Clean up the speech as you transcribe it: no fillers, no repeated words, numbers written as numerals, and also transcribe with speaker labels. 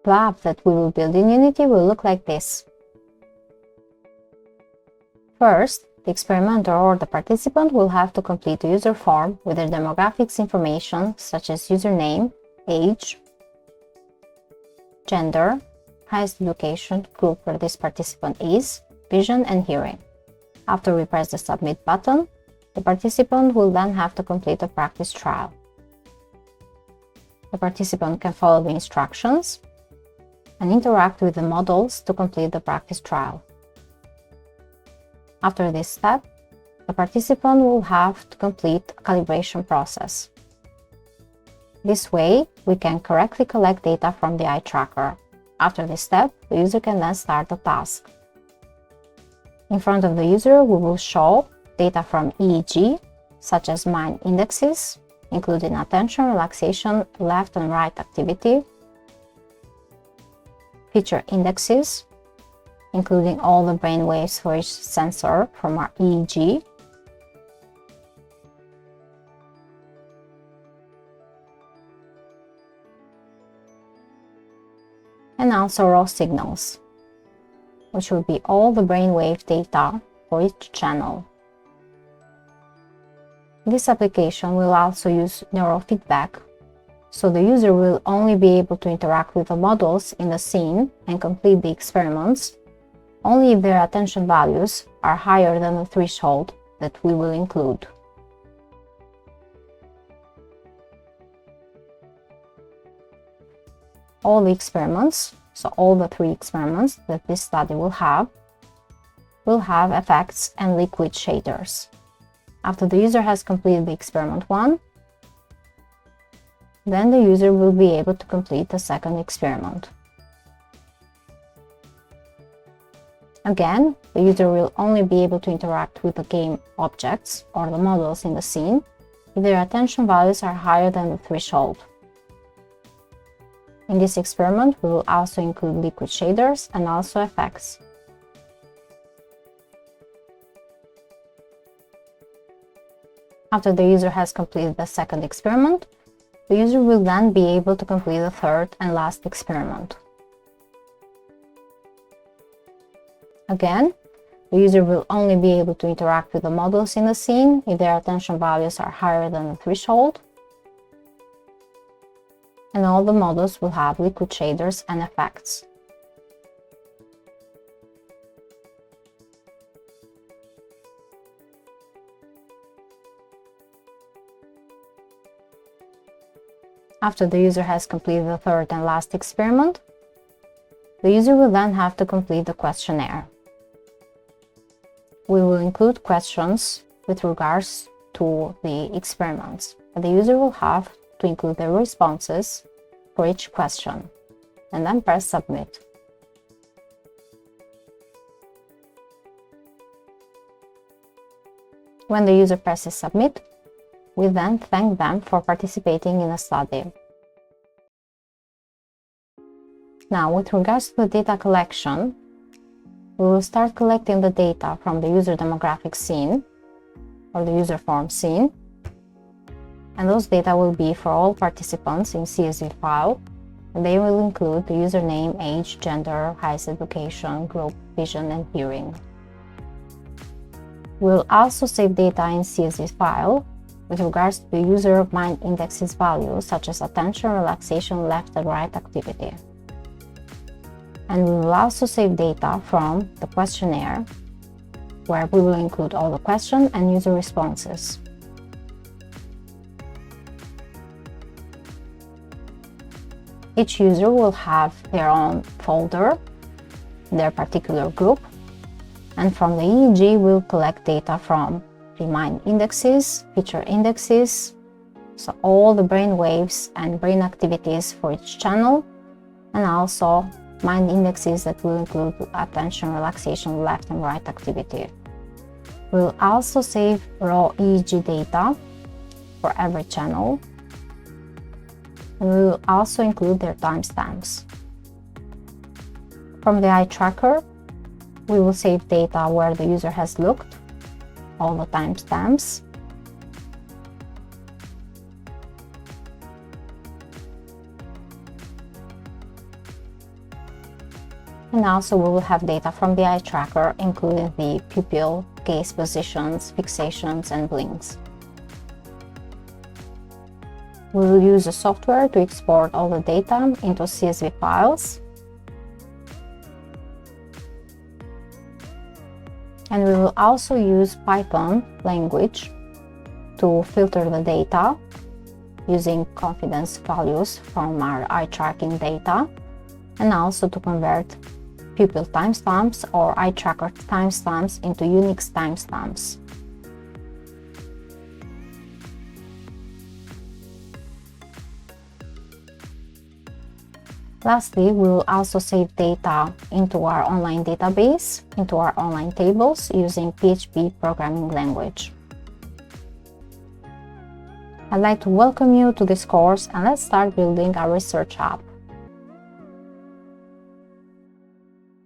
Speaker 1: The app that we will build in Unity will look like this. First, the experimenter or the participant will have to complete a user form with their demographics information such as username, age, gender, highest education, group where this participant is, vision and hearing. After we press the submit button, the participant will then have to complete a practice trial. The participant can follow the instructions and interact with the models to complete the practice trial. After this step, the participant will have to complete a calibration process. This way, we can correctly collect data from the eye tracker. After this step, the user can then start the task. In front of the user, we will show data from EEG, such as mind indexes, including attention, relaxation, left and right activity, feature indexes, including all the brain waves for each sensor from our EEG, and also raw signals, which will be all the brainwave data for each channel. This application will also use neurofeedback, so the user will only be able to interact with the models in the scene and complete the experiments only if their attention values are higher than the threshold that we will include. All the experiments, so all the 3 experiments that this study will have effects and liquid shaders. After the user has completed the experiment 1, then the user will be able to complete the second experiment. Again, the user will only be able to interact with the game objects or the models in the scene if their attention values are higher than the threshold. In this experiment, we will also include liquid shaders and also effects. After the user has completed the second experiment, the user will then be able to complete the third and last experiment. Again, the user will only be able to interact with the models in the scene if their attention values are higher than the threshold, and all the models will have liquid shaders and effects. After the user has completed the third and last experiment, the user will then have to complete the questionnaire. We will include questions with regards to the experiments, and the user will have to include their responses for each question, and then press submit. When the user presses submit, we then thank them for participating in the study. Now, with regards to the data collection, we will start collecting the data from the user demographic scene or the user form scene, and those data will be for all participants in CSV file, and they will include the username, age, gender, highest education, group, vision, and hearing. We will also save data in CSV file with regards to the user mind indexes values such as attention, relaxation, left and right activity. And we will also save data from the questionnaire, where we will include all the question and user responses. Each user will have their own folder, their particular group, and from the EEG we'll collect data from the mind indexes, feature indexes, so all the brain waves and brain activities for each channel, and also mind indexes that will include attention, relaxation, left and right activity. We'll also save raw EEG data for every channel, and we will also include their timestamps. From the eye tracker, we will save data where the user has looked, all the timestamps, And also we will have data from the eye tracker, including the pupil, gaze positions, fixations, and blinks. We will use the software to export all the data into CSV files. And we will also use Python language to filter the data using confidence values from our eye tracking data, and also to convert pupil timestamps or eye tracker timestamps into Unix timestamps. Lastly, we will also save data into our online database, into our online tables using PHP programming language. I'd like to welcome you to this course, and let's start building our research app.